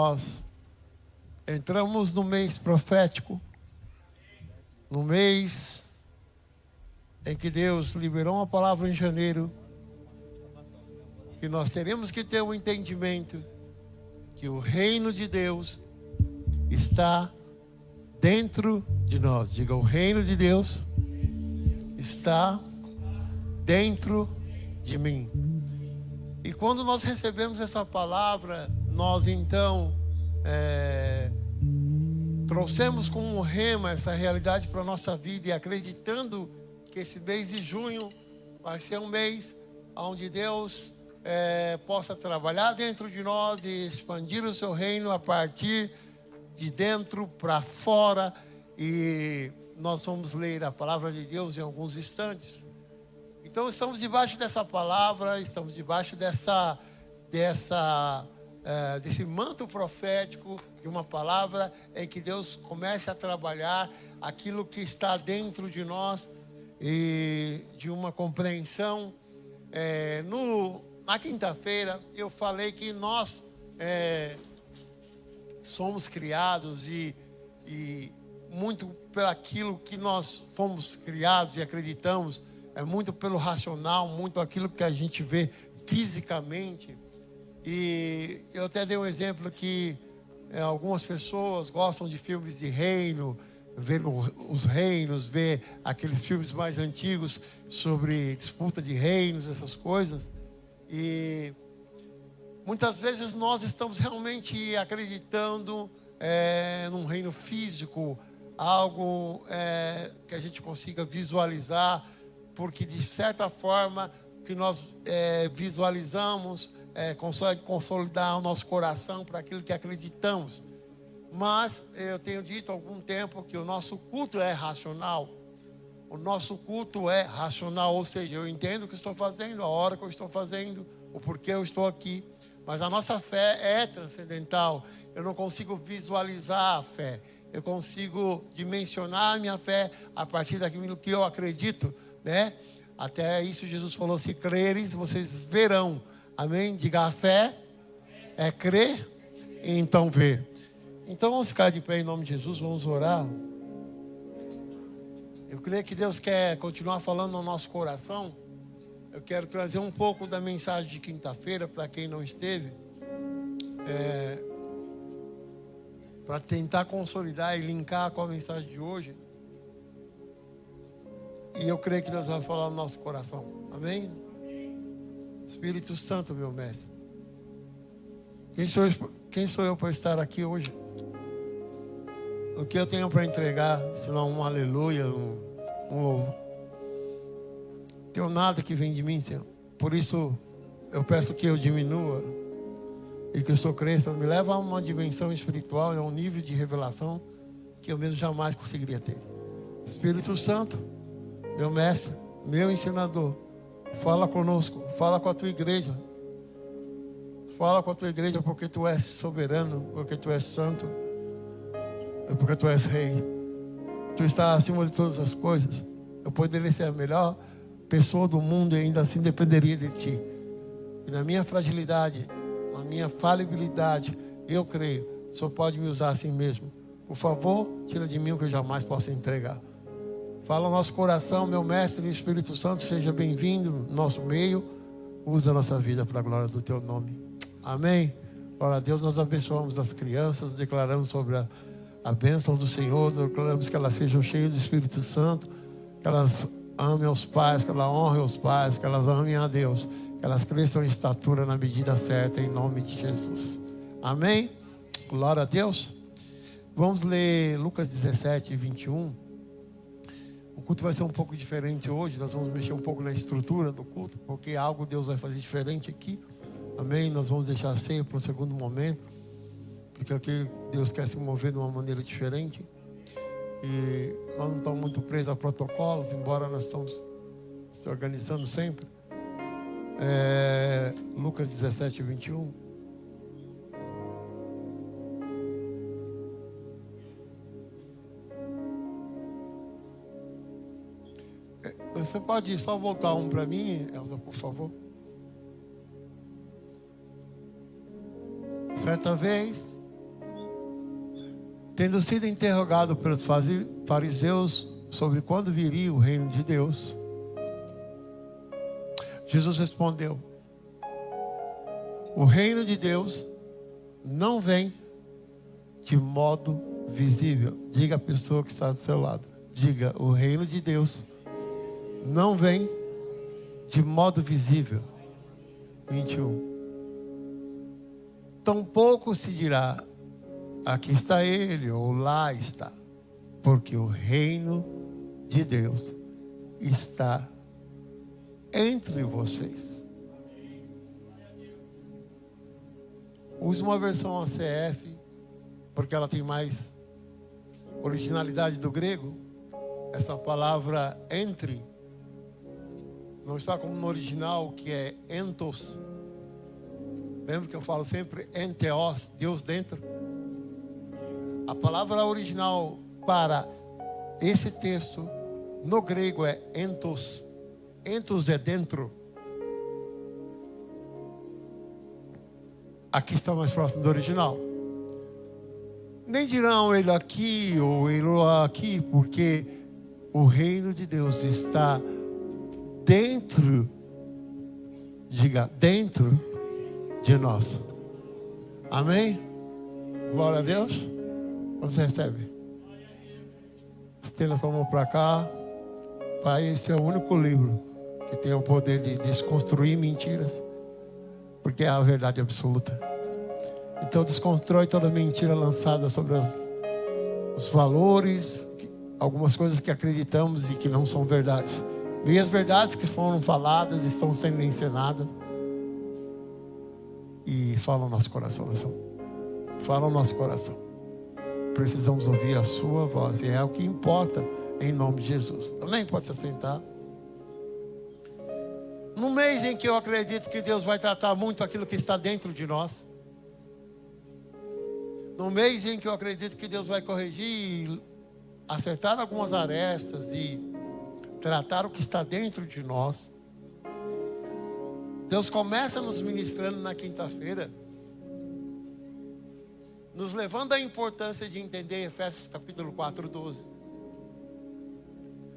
nós entramos no mês profético, no mês em que Deus liberou uma palavra em janeiro, que nós teremos que ter um entendimento que o reino de Deus está dentro de nós. Diga, o reino de Deus está dentro de mim. E quando nós recebemos essa palavra, nós então trouxemos como um rema essa realidade para a nossa vida, e acreditando que esse mês de junho vai ser um mês onde Deus possa trabalhar dentro de nós e expandir o seu reino a partir de dentro para fora. E nós vamos ler a palavra de Deus em alguns instantes. Então estamos debaixo dessa palavra, estamos debaixo desse manto profético de uma palavra em que Deus comece a trabalhar aquilo que está dentro de nós e de uma compreensão. Na quinta-feira eu falei que nós somos criados e muito pelaquilo que nós fomos criados e acreditamos, muito pelo racional, muito aquilo que a gente vê fisicamente. E eu até dei um exemplo que algumas pessoas gostam de filmes de reino, ver os reinos, ver aqueles filmes mais antigos sobre disputa de reinos, essas coisas. E muitas vezes nós estamos realmente acreditando num reino físico, algo que a gente consiga visualizar, porque de certa forma que nós visualizamos consegue consolidar o nosso coração para aquilo que acreditamos. Mas eu tenho dito há algum tempo que o nosso culto é racional. O nosso culto é racional, ou seja, eu entendo o que estou fazendo, a hora que eu estou fazendo, o porquê eu estou aqui. Mas a nossa fé é transcendental. Eu não consigo visualizar a fé. Eu consigo dimensionar a minha fé a partir daquilo que eu acredito, né? Até isso Jesus falou: se creres, vocês verão. Amém? Diga, a fé é crer e então ver. Então vamos ficar de pé em nome de Jesus, vamos orar. Eu creio que Deus quer continuar falando no nosso coração. Eu quero trazer um pouco da mensagem de quinta-feira para quem não esteve, para tentar consolidar e linkar com a mensagem de hoje. E eu creio que Deus vai falar no nosso coração. Amém? Espírito Santo, meu mestre. Quem sou eu para estar aqui hoje? O que eu tenho para entregar, senão um aleluia, um louvor? Não tenho nada que vem de mim, Senhor. Por isso eu peço que eu diminua e que o Senhor cresça. Me leva a uma dimensão espiritual e a um nível de revelação que eu mesmo jamais conseguiria ter. Espírito Santo, meu mestre, meu ensinador, fala conosco, fala com a tua igreja. Fala com a tua igreja, porque tu és soberano, porque tu és santo, porque tu és rei. Tu estás acima de todas as coisas. Eu poderia ser a melhor pessoa do mundo e ainda assim dependeria de ti. E na minha fragilidade, na minha falibilidade, eu creio, o Senhor pode me usar assim mesmo. Por favor, tira de mim o que eu jamais posso entregar. Fala o nosso coração, meu mestre, o Espírito Santo, seja bem-vindo no nosso meio. Usa a nossa vida para a glória do teu nome. Amém. Glória a Deus, nós abençoamos as crianças, declaramos sobre a bênção do Senhor, declaramos que elas sejam cheias do Espírito Santo, que elas amem os pais, que elas honrem os pais, que elas amem a Deus, que elas cresçam em estatura na medida certa, em nome de Jesus. Amém. Glória a Deus. Vamos ler Lucas 17, 21. O culto vai ser um pouco diferente hoje. Nós vamos mexer um pouco na estrutura do culto, porque algo Deus vai fazer diferente aqui. Amém? Nós vamos deixar a ceia para um segundo momento, porque aqui Deus quer se mover de uma maneira diferente. E nós não estamos muito presos a protocolos, embora nós estamos se organizando sempre. Lucas 17, 21. Você pode só voltar um para mim, Elza, por favor? Certa vez, Tendo sido interrogado pelos fariseus sobre quando viria o reino de Deus, Jesus respondeu: o reino de Deus não vem de modo visível. Diga à pessoa que está do seu lado. Diga: o reino de Deus não vem de modo visível. 21. Tampouco se dirá: aqui está ele ou lá está, porque o reino de Deus está entre vocês. Use uma versão ACF, porque ela tem mais originalidade do grego. Essa palavra entre não está como no original, que é entos. Lembra que eu falo sempre enteos, Deus dentro? A palavra original para esse texto no grego é entos. Entos é dentro. Aqui está mais próximo do original. Nem dirão ele aqui ou ele aqui, porque o reino de Deus está dentro. Diga: dentro de nós. Amém? Glória a Deus. Você recebe? Estenda sua mão para cá. Pai, esse é o único livro que tem o poder de desconstruir mentiras, porque é a verdade absoluta. Então desconstrói toda mentira lançada sobre os valores, algumas coisas que acreditamos e que não são verdades. E as verdades que foram faladas estão sendo encenadas. E fala o nosso coração, fala o nosso coração. Precisamos ouvir a sua voz, e é o que importa, em nome de Jesus. Amém? Pode se assentar. No mês em que eu acredito que Deus vai tratar muito aquilo que está dentro de nós, no mês em que eu acredito que Deus vai corrigir, acertar algumas arestas e tratar o que está dentro de nós, Deus começa nos ministrando na quinta-feira, nos levando à importância de entender Efésios capítulo 4:12,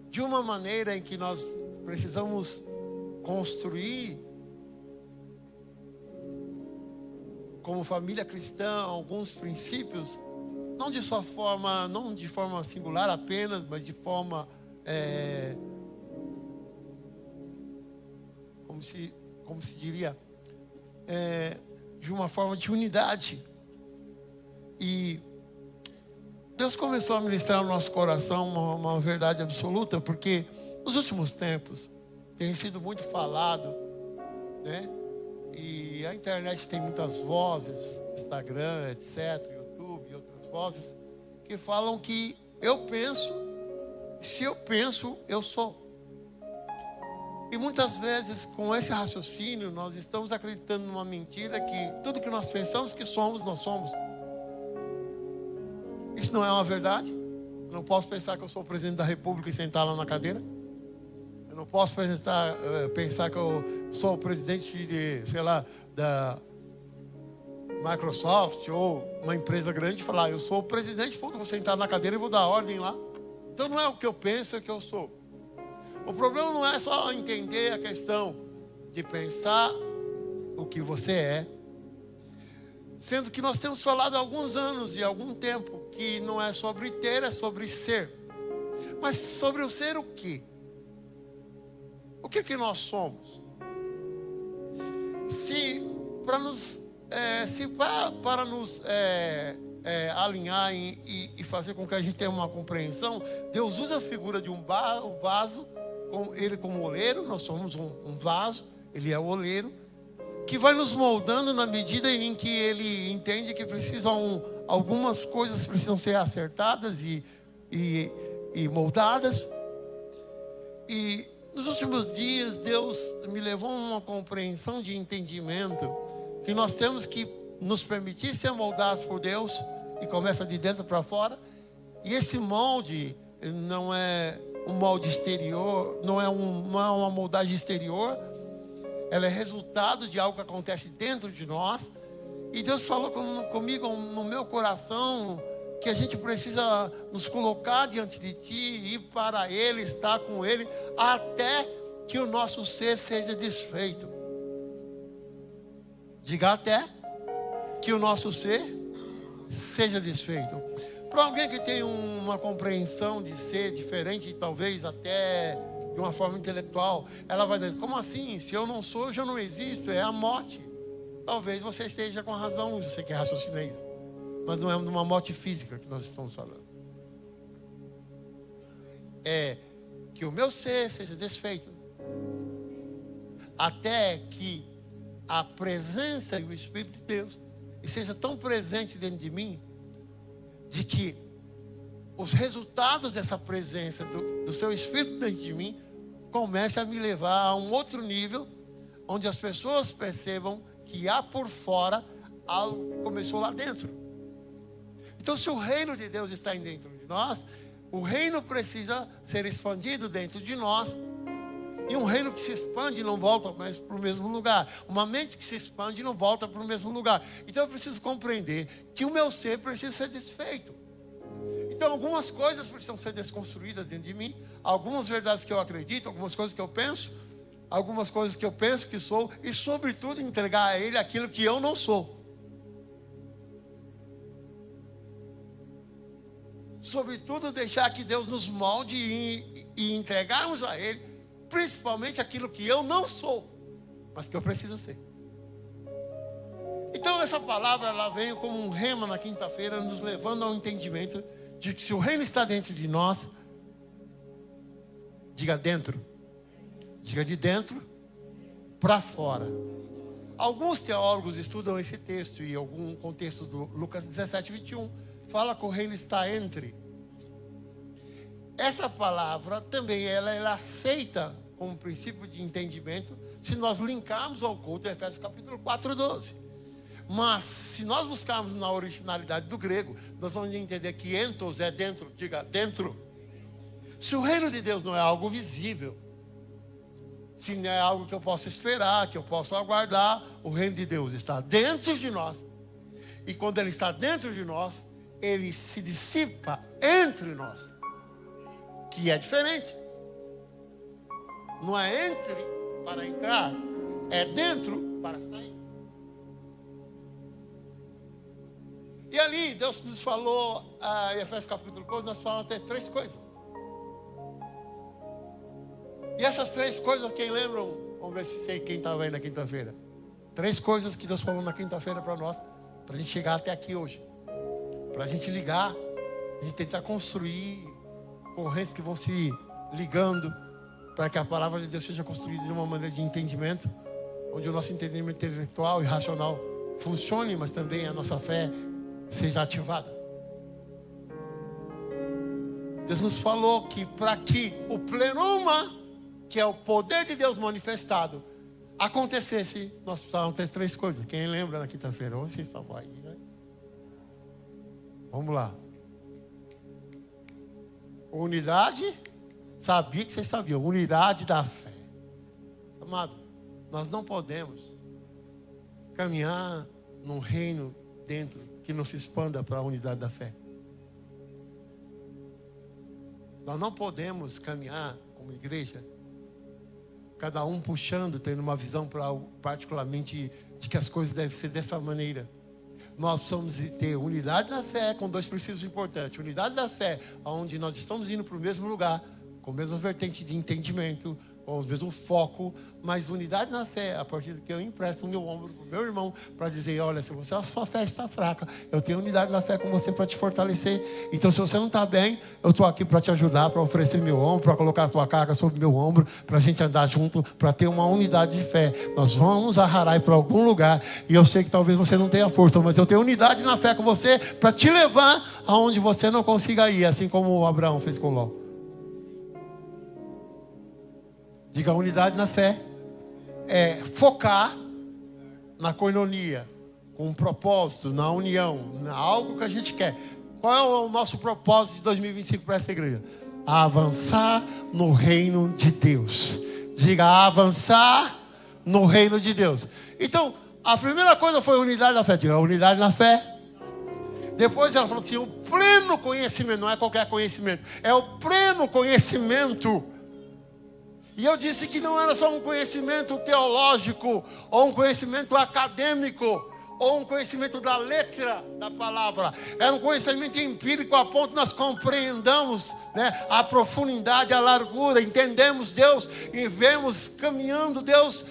de uma maneira em que nós precisamos construir, como família cristã, alguns princípios, não de forma singular apenas, mas de forma como se diria, de uma forma de unidade. E Deus começou a ministrar no nosso coração uma verdade absoluta, porque nos últimos tempos tem sido muito falado, né? E a internet tem muitas vozes, Instagram, etc., YouTube e outras vozes, que falam que eu penso, se eu penso, eu sou. E muitas vezes, com esse raciocínio, nós estamos acreditando numa mentira que tudo que nós pensamos que somos, nós somos. Isso não é uma verdade. Eu não posso pensar que eu sou o presidente da República e sentar lá na cadeira. Eu não posso pensar que eu sou o presidente da Microsoft ou uma empresa grande e falar: eu sou o presidente, vou sentar na cadeira e vou dar ordem lá. Então não é o que eu penso, é o que eu sou. O problema não é só entender a questão de pensar o que você é, sendo que nós temos falado há alguns anos e algum tempo que não é sobre ter, é sobre ser. Mas sobre o ser o quê? O que nós somos? Para nos alinhar e fazer com que a gente tenha uma compreensão, Deus usa a figura de um vaso, com ele como oleiro. Nós somos um vaso, ele é o oleiro, que vai nos moldando na medida em que ele entende que algumas coisas precisam ser acertadas e moldadas. E nos últimos dias, Deus me levou a uma compreensão de entendimento que nós temos que nos permitir ser moldados por Deus, e começa de dentro para fora. E esse molde não é um molde exterior, não é uma moldagem exterior, ela é resultado de algo que acontece dentro de nós. E Deus falou comigo no meu coração que a gente precisa nos colocar diante de Ti, ir para Ele, estar com Ele, até que o nosso ser seja desfeito. Diga até que o nosso ser seja desfeito. Para alguém que tem uma compreensão de ser diferente, talvez até de uma forma intelectual, ela vai dizer, como assim? Se eu não sou, eu já não existo, é a morte. Talvez você esteja com razão, você que é raciocinês. Mas não é uma morte física que nós estamos falando. É que o meu ser seja desfeito, até que a presença e o Espírito de Deus esteja tão presente dentro de mim, de que os resultados dessa presença do seu Espírito dentro de mim comecem a me levar a um outro nível, onde as pessoas percebam que há por fora algo que começou lá dentro. Então, se o reino de Deus está dentro de nós, o reino precisa ser expandido dentro de nós. E um reino que se expande não volta mais para o mesmo lugar. Uma mente que se expande não volta para o mesmo lugar. Então eu preciso compreender que o meu ser precisa ser desfeito. Então algumas coisas precisam ser desconstruídas dentro de mim. Algumas verdades que eu acredito, algumas coisas que eu penso, algumas coisas que eu penso que sou. E sobretudo entregar a Ele aquilo que eu não sou. Sobretudo deixar que Deus nos molde e entregarmos a Ele, principalmente aquilo que eu não sou, mas que eu preciso ser. Então essa palavra, ela veio como um rema na quinta-feira, nos levando ao entendimento de que se o reino está dentro de nós, diga dentro, diga de dentro para fora. Alguns teólogos estudam esse texto e algum contexto do Lucas 17, 21, fala que o reino está entre. Essa palavra também ela aceita como princípio de entendimento se nós linkarmos ao culto de Efésios capítulo 4, 12. Mas se nós buscarmos na originalidade do grego, nós vamos entender que entos é dentro, diga dentro. Se o reino de Deus não é algo visível, se não é algo que eu possa esperar, que eu possa aguardar, o reino de Deus está dentro de nós. E quando ele está dentro de nós, ele se dissipa entre nós, que é diferente. Não é entre para entrar, é dentro para sair. E ali Deus nos falou, em Efésios capítulo 4, nós falamos até 3 coisas. E essas 3 coisas, quem lembram? Vamos ver se sei quem estava aí na quinta-feira. 3 coisas que Deus falou na quinta-feira para nós, para a gente chegar até aqui hoje. Para a gente ligar, a gente tentar construir correntes que vão se ligando, para que a palavra de Deus seja construída de uma maneira de entendimento, onde o nosso entendimento intelectual e racional funcione, mas também a nossa fé seja ativada. Deus nos falou que para que o plenuma, que é o poder de Deus manifestado, acontecesse, nós precisávamos ter 3 coisas. Quem lembra na quinta-feira? Onde vocês estavam aí, né? Vamos lá. Unidade, sabia que vocês sabiam, unidade da fé. Amado, nós não podemos caminhar num reino dentro que não se expanda para a unidade da fé. Nós não podemos caminhar como igreja, cada um puxando, tendo uma visão particularmente de que as coisas devem ser dessa maneira. Nós precisamos ter unidade da fé com 2 princípios importantes. Unidade da fé, onde nós estamos indo para o mesmo lugar, com a mesma vertente de entendimento, com o mesmo foco, mas unidade na fé, a partir do que eu empresto o meu ombro para o meu irmão, para dizer, olha, se a sua fé está fraca, eu tenho unidade na fé com você para te fortalecer. Então, se você não está bem, eu estou aqui para te ajudar, para oferecer meu ombro, para colocar a tua carga sobre meu ombro, para a gente andar junto, para ter uma unidade de fé. Nós vamos arrarar para algum lugar, e eu sei que talvez você não tenha força, mas eu tenho unidade na fé com você, para te levar aonde você não consiga ir, assim como o Abraão fez com Ló. Diga, unidade na fé é focar na koinonia, com um propósito, na união, na algo que a gente quer. Qual é o nosso propósito de 2025 para essa igreja? Avançar no reino de Deus. Diga, avançar no reino de Deus. Então, a primeira coisa foi unidade na fé. Diga, unidade na fé. Depois ela falou assim, o pleno conhecimento, não é qualquer conhecimento, é o pleno conhecimento. E eu disse que não era só um conhecimento teológico, ou um conhecimento acadêmico, ou um conhecimento da letra da palavra. Era um conhecimento empírico a ponto de nós compreendamos, né, a profundidade, a largura, entendemos Deus e vemos caminhando Deus,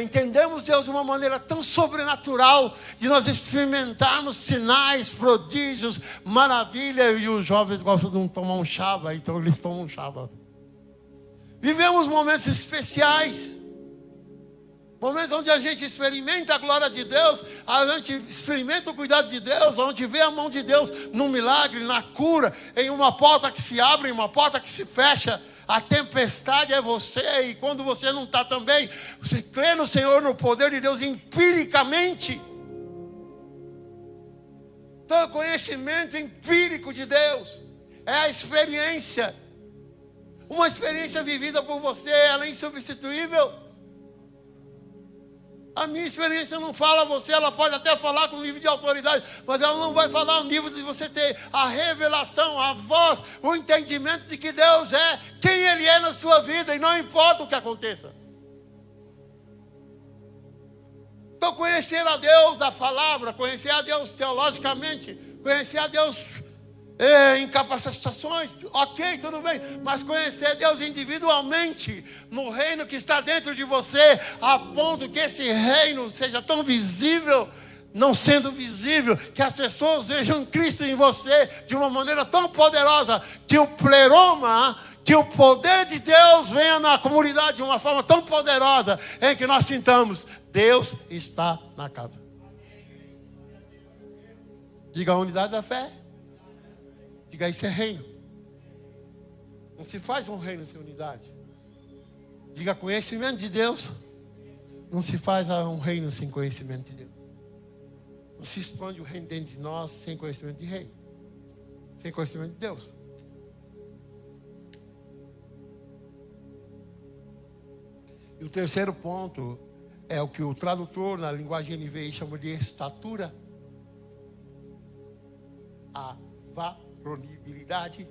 entendemos Deus de uma maneira tão sobrenatural, de nós experimentarmos sinais, prodígios, maravilha. E os jovens gostam de tomar um chá, então eles tomam um chá. Vivemos momentos especiais, momentos onde a gente experimenta a glória de Deus, a gente experimenta o cuidado de Deus, onde vê a mão de Deus no milagre, na cura, em uma porta que se abre, em uma porta que se fecha. A tempestade é você, e quando você não está também, você crê no Senhor, no poder de Deus empiricamente. Então, o conhecimento empírico de Deus é a experiência. Uma experiência vivida por você, ela é insubstituível. A minha experiência não fala a você, ela pode até falar com nível de autoridade, mas ela não vai falar o nível de você ter a revelação, a voz, o entendimento de que Deus é quem Ele é na sua vida, e não importa o que aconteça. Então, conhecer a Deus da palavra, conhecer a Deus teologicamente, conhecer a Deus em capacitações, ok, tudo bem, mas conhecer Deus individualmente, no reino que está dentro de você, a ponto que esse reino seja tão visível, não sendo visível, que as pessoas vejam Cristo em você de uma maneira tão poderosa, que o pleroma, que o poder de Deus venha na comunidade de uma forma tão poderosa, em que nós sintamos, Deus está na casa. Diga a unidade da fé. Diga, isso é reino. Não se faz um reino sem unidade. Diga, conhecimento de Deus. Não se faz um reino sem conhecimento de Deus. Não se expande o reino dentro de nós sem conhecimento de reino. Sem conhecimento de Deus. E o terceiro ponto é o que o tradutor na linguagem NVI chama de estatura. A varonibilidade.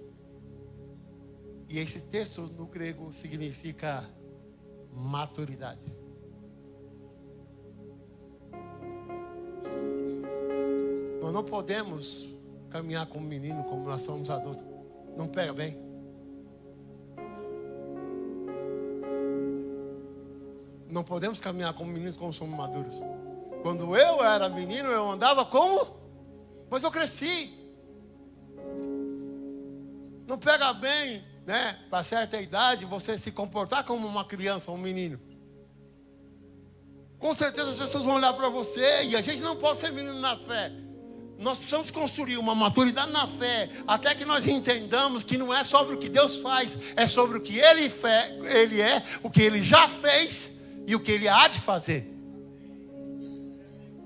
E esse texto no grego significa maturidade. Nós não podemos caminhar como menino, como nós somos adultos. Não pega bem. Não podemos caminhar como meninos, como somos maduros. Quando eu era menino, eu andava como? Mas eu cresci. Não pega bem, né, para certa idade, você se comportar como uma criança, um menino. Com certeza as pessoas vão olhar para você, e a gente não pode ser menino na fé. Nós precisamos construir uma maturidade na fé, até que nós entendamos que não é sobre o que Deus faz, é sobre o que Ele é, o que Ele já fez e o que Ele há de fazer.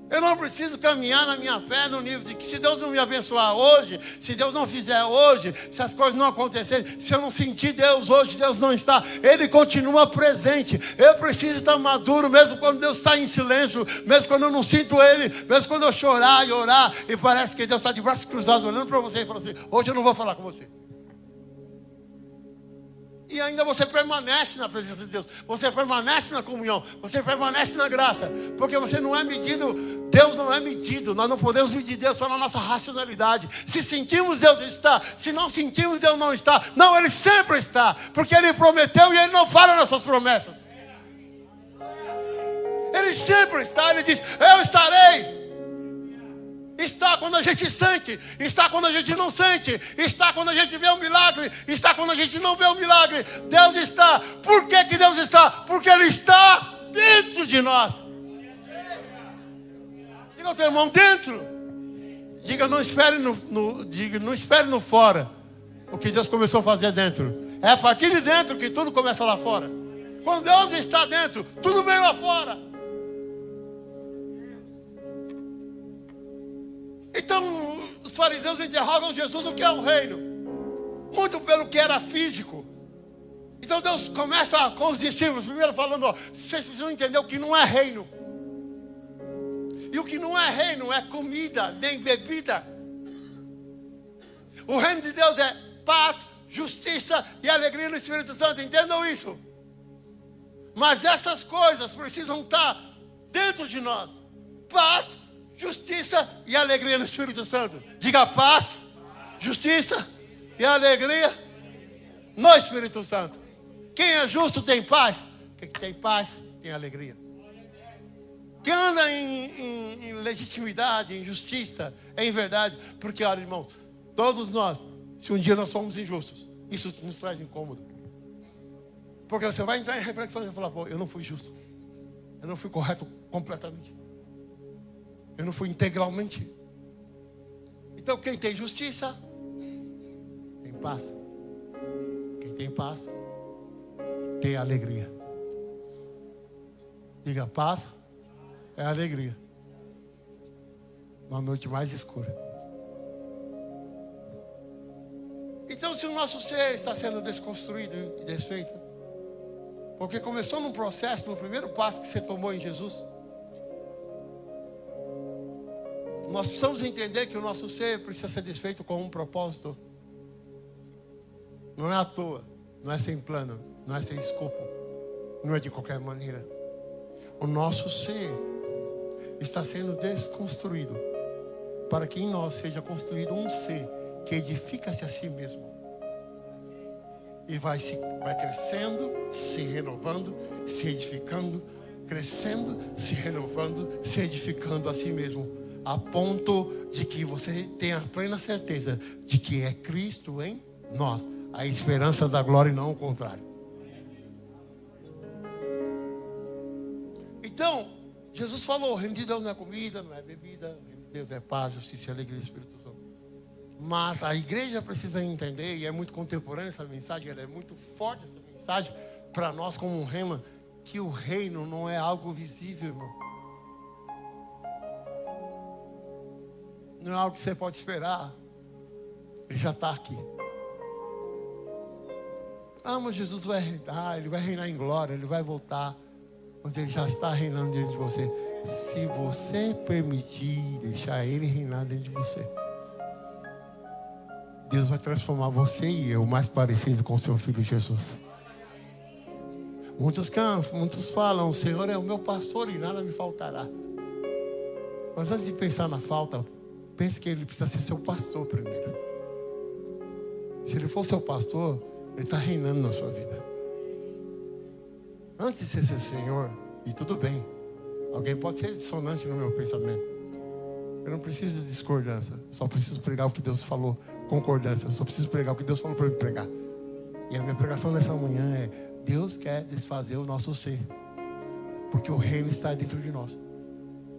Eu não preciso caminhar na minha fé no nível de que se Deus não me abençoar hoje, se Deus não fizer hoje, se as coisas não acontecerem, se eu não sentir Deus hoje, Deus não está, Ele continua presente. Eu preciso estar maduro, mesmo quando Deus está em silêncio, mesmo quando eu não sinto Ele, mesmo quando eu chorar e orar, e parece que Deus está de braços cruzados olhando para você e falando assim, hoje eu não vou falar com você. E ainda você permanece na presença de Deus. Você permanece na comunhão. Você permanece na graça. Porque você não é medido. Deus não é medido. Nós não podemos medir Deus pela nossa racionalidade. Se sentimos, Deus está. Se não sentimos, Deus não está. Não, Ele sempre está. Porque Ele prometeu e Ele não falha nas suas promessas. Ele sempre está. Ele diz, eu estarei. Está quando a gente sente, está quando a gente não sente, está quando a gente vê um milagre, está quando a gente não vê um milagre. Deus está. Por que que Deus está? Porque Ele está dentro de nós. Diga ao teu irmão, dentro. Diga, não espere diga, não espere no fora o que Deus começou a fazer dentro. É a partir de dentro que tudo começa lá fora. Quando Deus está dentro, tudo vem lá fora. Então, os fariseus interrogam Jesus o que é o reino. Muito pelo que era físico. Então Deus começa com os discípulos, primeiro falando, ó, vocês precisam entender o que não é reino. E o que não é reino é comida, nem bebida. O reino de Deus é paz, justiça e alegria no Espírito Santo. Entendam isso. Mas essas coisas precisam estar dentro de nós. Paz, justiça e alegria no Espírito Santo. Diga paz, justiça e alegria no Espírito Santo. Quem é justo tem paz. Quem tem paz tem alegria. Quem anda em legitimidade, em justiça, em verdade. Porque, olha, irmão, todos nós, se um dia nós somos injustos, isso nos traz incômodo. Porque você vai entrar em reflexão e vai falar, pô, eu não fui justo. Eu não fui correto completamente. Eu não fui integralmente. Então, quem tem justiça, tem paz. Quem tem paz, tem alegria. Diga, paz é alegria. Na noite mais escura. Então, se o nosso ser está sendo desconstruído e desfeito, porque começou num processo, no primeiro passo que você tomou em Jesus, nós precisamos entender que o nosso ser precisa ser desfeito com um propósito. Não é à toa, não é sem plano, não é sem escopo, não é de qualquer maneira. O nosso ser está sendo desconstruído para que em nós seja construído um ser que edifica-se a si mesmo. E vai crescendo, se renovando, se edificando, crescendo, se renovando, se edificando a si mesmo. A ponto de que você tenha plena certeza de que é Cristo em nós. A esperança da glória e não o contrário. Então, Jesus falou, o reino de Deus não é comida, não é bebida. O reino de Deus é paz, justiça e alegria do Espírito Santo. Mas a igreja precisa entender, e é muito contemporânea essa mensagem, ela é muito forte essa mensagem, para nós como um rema, que o reino não é algo visível, irmão. Não é algo que você pode esperar. Ele já está aqui. Ah, mas Jesus vai reinar, Ele vai reinar em glória, Ele vai voltar. Mas Ele já está reinando dentro de você. Se você permitir deixar Ele reinar dentro de você, Deus vai transformar você e eu mais parecido com o seu Filho Jesus. Muitos falam, o Senhor é o meu pastor e nada me faltará. Mas antes de pensar na falta, pense que Ele precisa ser seu pastor primeiro. Se Ele for seu pastor, Ele está reinando na sua vida. Antes de ser seu Senhor, e tudo bem, alguém pode ser dissonante no meu pensamento. Eu não preciso de discordância, só preciso pregar o que Deus falou. Concordância, eu só preciso pregar o que Deus falou para eu pregar. E a minha pregação nessa manhã é: Deus quer desfazer o nosso ser, porque o reino está dentro de nós.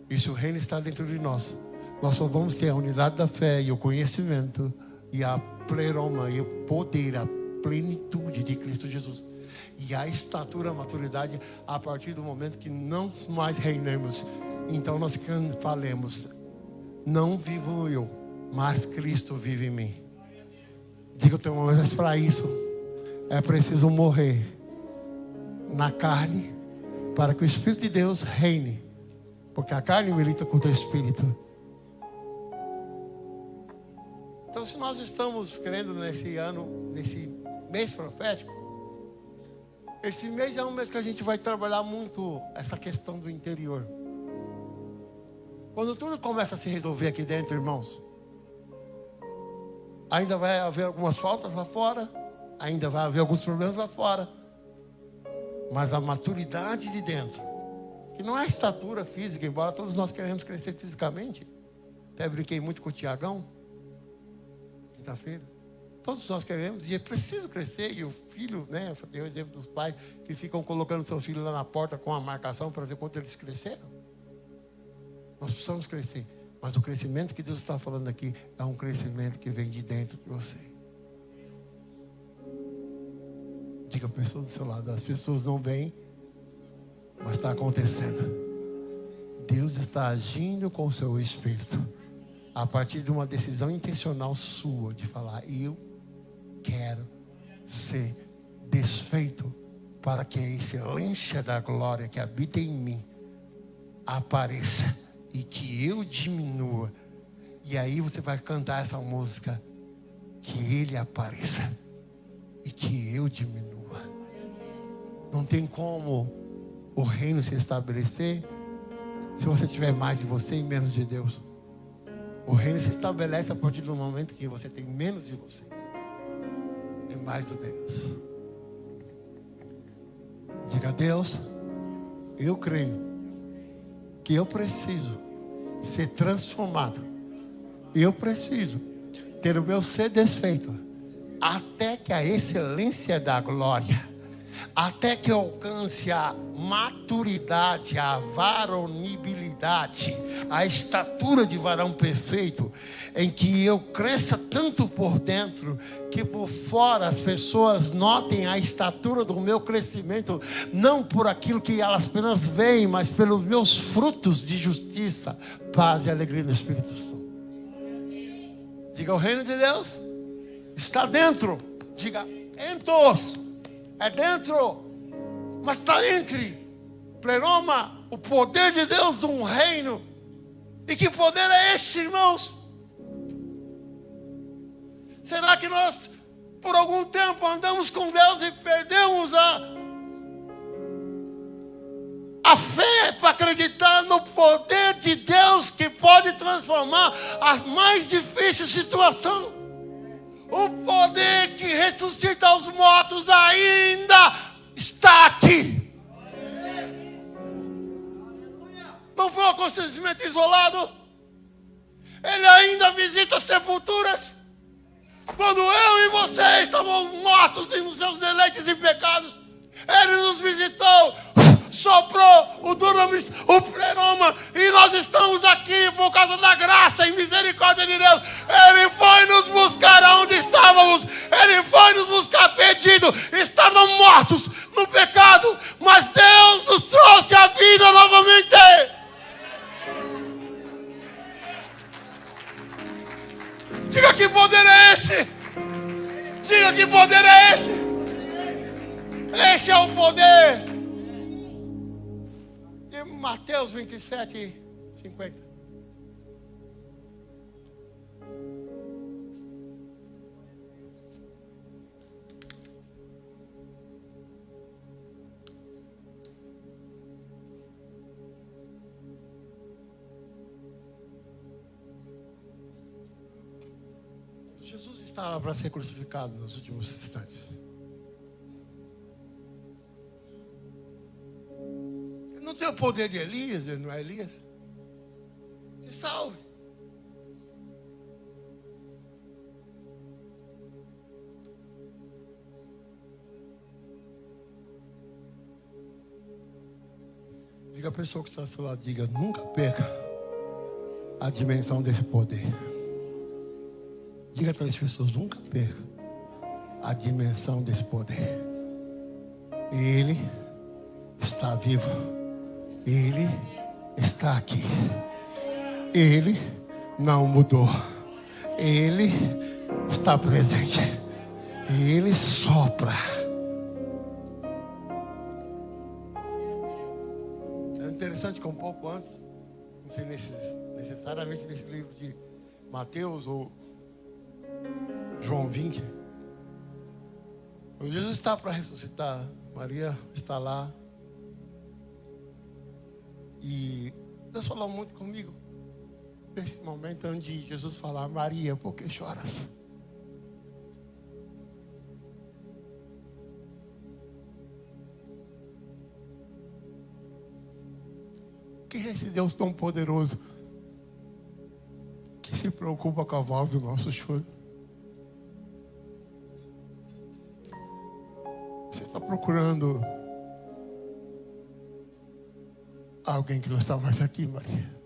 E se o reino está dentro de nós, nós só vamos ter a unidade da fé e o conhecimento e a pleroma e o poder, a plenitude de Cristo Jesus. E a estatura, a maturidade, a partir do momento que não mais reinemos. Então nós falemos: não vivo eu, mas Cristo vive em mim. Diga o teu irmão, mas para isso é preciso morrer na carne, para que o Espírito de Deus reine. Porque a carne milita contra o Espírito. Então, se nós estamos querendo nesse ano, nesse mês profético, esse mês é um mês que a gente vai trabalhar muito essa questão do interior. Quando tudo começa a se resolver aqui dentro, irmãos, ainda vai haver algumas faltas lá fora, ainda vai haver alguns problemas lá fora, mas a maturidade de dentro, que não é a estatura física, embora todos nós queremos crescer fisicamente. Até brinquei muito com o Tiagão, quinta-feira. Todos nós queremos, e é preciso crescer. E o filho, né? Eu dei o exemplo dos pais que ficam colocando seus filhos lá na porta com a marcação para ver quanto eles cresceram. Nós precisamos crescer. Mas o crescimento que Deus está falando aqui é um crescimento que vem de dentro de você. Diga a pessoa do seu lado: as pessoas não veem, mas está acontecendo. Deus está agindo com o seu espírito, a partir de uma decisão intencional sua, de falar: eu quero ser desfeito, para que a excelência da glória que habita em mim apareça e que eu diminua. E aí você vai cantar essa música: que Ele apareça e que eu diminua. Não tem como o reino se estabelecer se você tiver mais de você e menos de Deus. O reino se estabelece a partir do momento que você tem menos de você e mais de Deus. Diga a Deus, eu creio que eu preciso ser transformado. Eu preciso ter o meu ser desfeito até que a excelência da glória, até que eu alcance a maturidade, a varonibilidade, a estatura de varão perfeito, em que eu cresça tanto por dentro, que por fora as pessoas notem a estatura do meu crescimento, não por aquilo que elas apenas veem, mas pelos meus frutos de justiça, paz e alegria no Espírito Santo. Diga, o reino de Deus está dentro. Diga, entos. É dentro, mas está entre. Pleroma, o poder de Deus de um reino. E que poder é esse, irmãos? Será que nós, por algum tempo, andamos com Deus e perdemos a fé para acreditar no poder de Deus que pode transformar as mais difíceis situações? O poder que ressuscita os mortos ainda está aqui. Não foi um acontecimento isolado. Ele ainda visita sepulturas. Quando eu e você estávamos mortos nos seus deleites e pecados, Ele nos visitou, soprou o dunamis, o pleroma, e nós estamos aqui por causa da graça e misericórdia de Deus. Ele foi nos buscar aonde estávamos. Ele foi nos buscar perdido. Estávamos mortos no pecado, mas Deus nos trouxe a vida novamente. Diga, que poder é esse? Diga, que poder é esse? Esse é o poder de Mateus 27, 50. Jesus estava para ser crucificado nos últimos instantes. Ele não tem o poder de Elias, ele não é Elias. Se salve. Diga a pessoa que está ao seu lado, diga, nunca perca a dimensão desse poder. Diga a três pessoas, nunca perca a dimensão desse poder. Ele está vivo. Ele está aqui. Ele não mudou. Ele está presente. Ele sopra. É interessante que um pouco antes, não sei necessariamente nesse livro de Mateus ou João 20, quando Jesus está para ressuscitar, Maria está lá. E Deus falou muito comigo nesse momento onde Jesus fala, Maria, por que choras? Quem é esse Deus tão poderoso que se preocupa com a voz do nosso choro? Você está procurando alguém que não está mais aqui, Maria?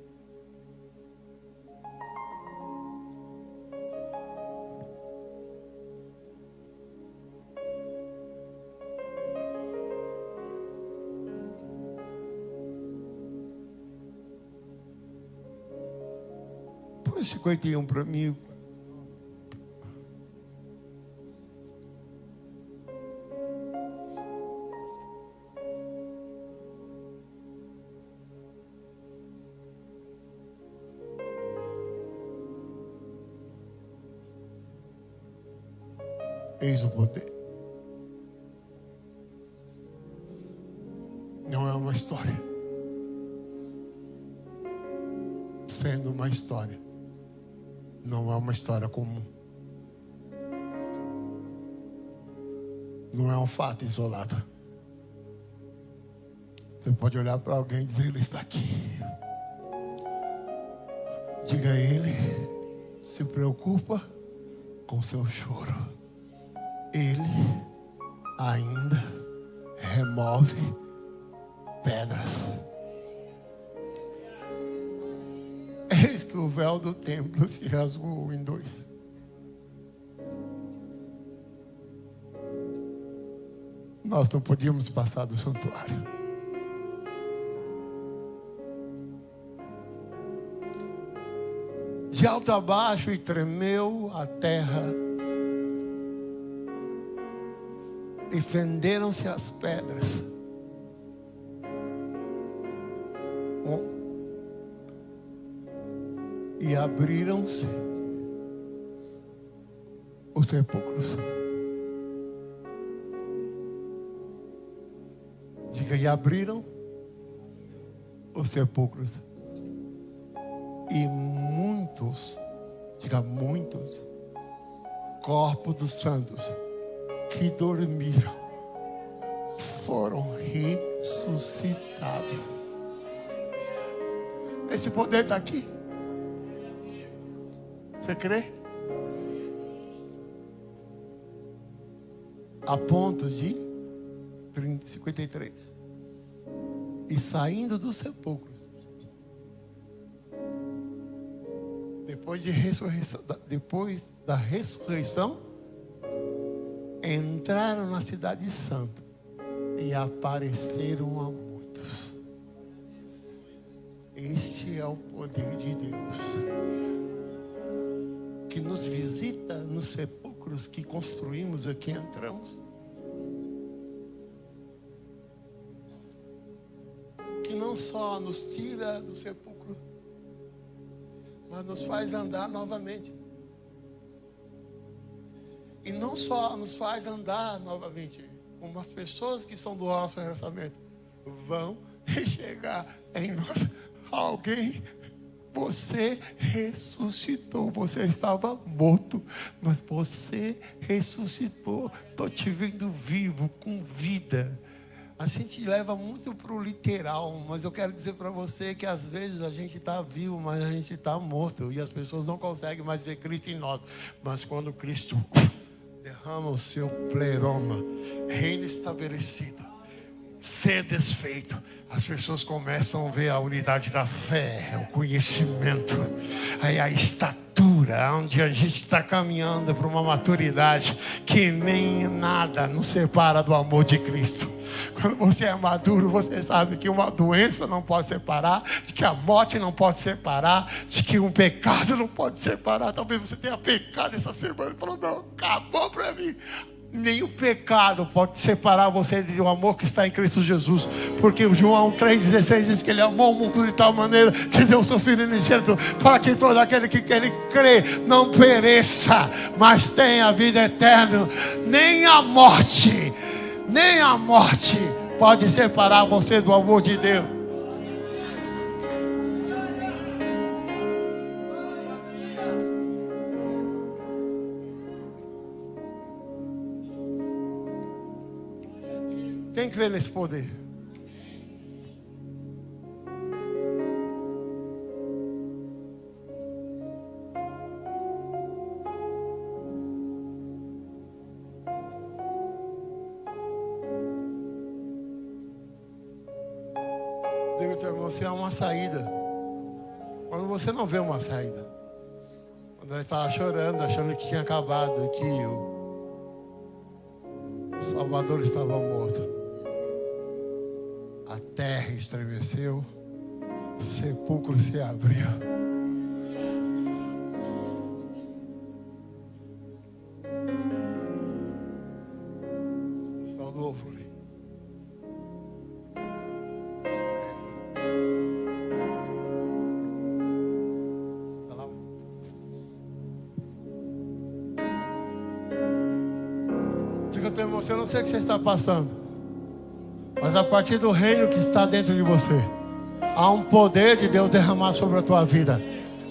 Põe 51 para mim. Eis o poder. Não é uma história. Sendo uma história, não é uma história comum. Não é um fato isolado. Você pode olhar para alguém e dizer: ele está aqui. Diga a ele: se preocupa com seu choro. Ele ainda remove pedras. Eis que o véu do templo se rasgou em dois. Nós não podíamos passar do santuário. De alto a baixo, e tremeu a terra, e fenderam-se as pedras. E abriram-se os sepulcros. Diga: e abriram os sepulcros. E muitos, diga muitos, corpos dos santos que dormiram foram ressuscitados. Esse poder está aqui. Você crê? A ponto de 53. E saindo dos sepulcros, depois da ressurreição, entraram na cidade santa e apareceram a muitos. Este é o poder de Deus, que nos visita nos sepulcros que construímos e que entramos. Que não só nos tira do sepulcro, mas nos faz andar novamente. E não só nos faz andar novamente, como as pessoas que são do nosso relacionamento vão chegar em nós. Alguém, você ressuscitou. Você estava morto, mas você ressuscitou. Estou te vendo vivo, com vida. A gente leva muito para o literal, mas eu quero dizer para você que às vezes a gente está vivo, mas a gente está morto. E as pessoas não conseguem mais ver Cristo em nós. Mas quando Cristo derrama o seu pleroma, reino estabelecido, ser desfeito, as pessoas começam a ver a unidade da fé, o conhecimento, aí a estatura, onde a gente está caminhando para uma maturidade que nem nada nos separa do amor de Cristo. Quando você é maduro, você sabe que uma doença não pode separar, de que a morte não pode separar, de que um pecado não pode separar. Talvez você tenha pecado essa semana e falou: não, acabou para mim. Nenhum pecado pode separar você do amor que está em Cristo Jesus. Porque o João 3,16 diz que ele amou o mundo de tal maneira que deu o seu Filho unigênito, para que todo aquele que quer crer não pereça, mas tenha a vida eterna. Nem a morte pode separar você do amor de Deus. Quem crê nesse poder? Diga ao teu irmão: você é uma saída. Quando você não vê uma saída, quando ele estava chorando, achando que tinha acabado, que o Salvador estava morto, a terra estremeceu, o sepulcro se abriu. Só do louvor. Diga, teu irmão, eu não sei o que você está passando, mas a partir do reino que está dentro de você, há um poder de Deus derramar sobre a tua vida,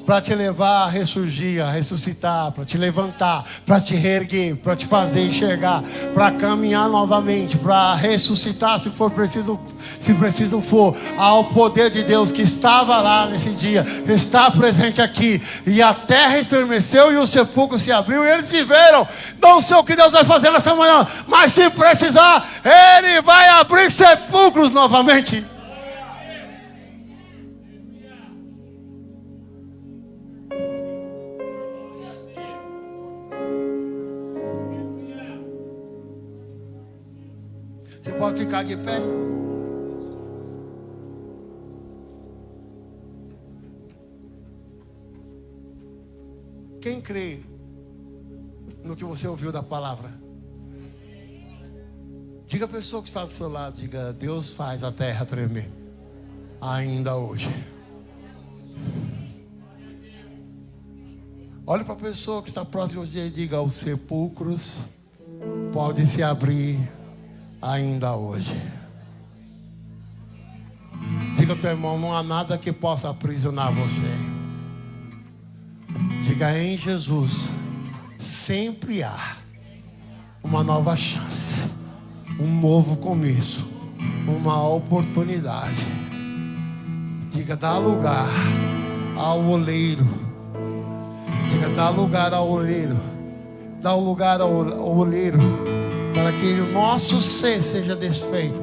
para te levar a ressurgir, a ressuscitar, para te levantar, para te reerguer, para te fazer enxergar, para caminhar novamente, para ressuscitar se for preciso, se preciso for. Há o poder de Deus que estava lá nesse dia, está presente aqui, e a terra estremeceu e o sepulcro se abriu e eles viveram. Não sei o que Deus vai fazer nessa manhã, mas se precisar, Ele vai abrir sepulcros novamente. Você pode ficar de pé. Quem crê no que você ouviu da palavra? Diga a pessoa que está do seu lado, diga, Deus faz a terra tremer, ainda hoje. Olhe para a pessoa que está próxima de você e diga, os sepulcros podem se abrir ainda hoje. Diga ao teu irmão, não há nada que possa aprisionar você. Diga, em Jesus sempre há uma nova chance, um novo começo, uma oportunidade. Diga, dá lugar ao oleiro. Diga, dá lugar ao oleiro. Dá lugar ao oleiro, para que o nosso ser seja desfeito,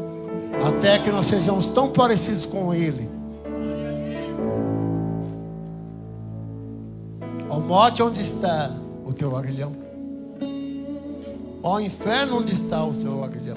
até que nós sejamos tão parecidos com Ele. Ó morte, onde está o teu aguilhão? Ó inferno, onde está o seu aguilhão?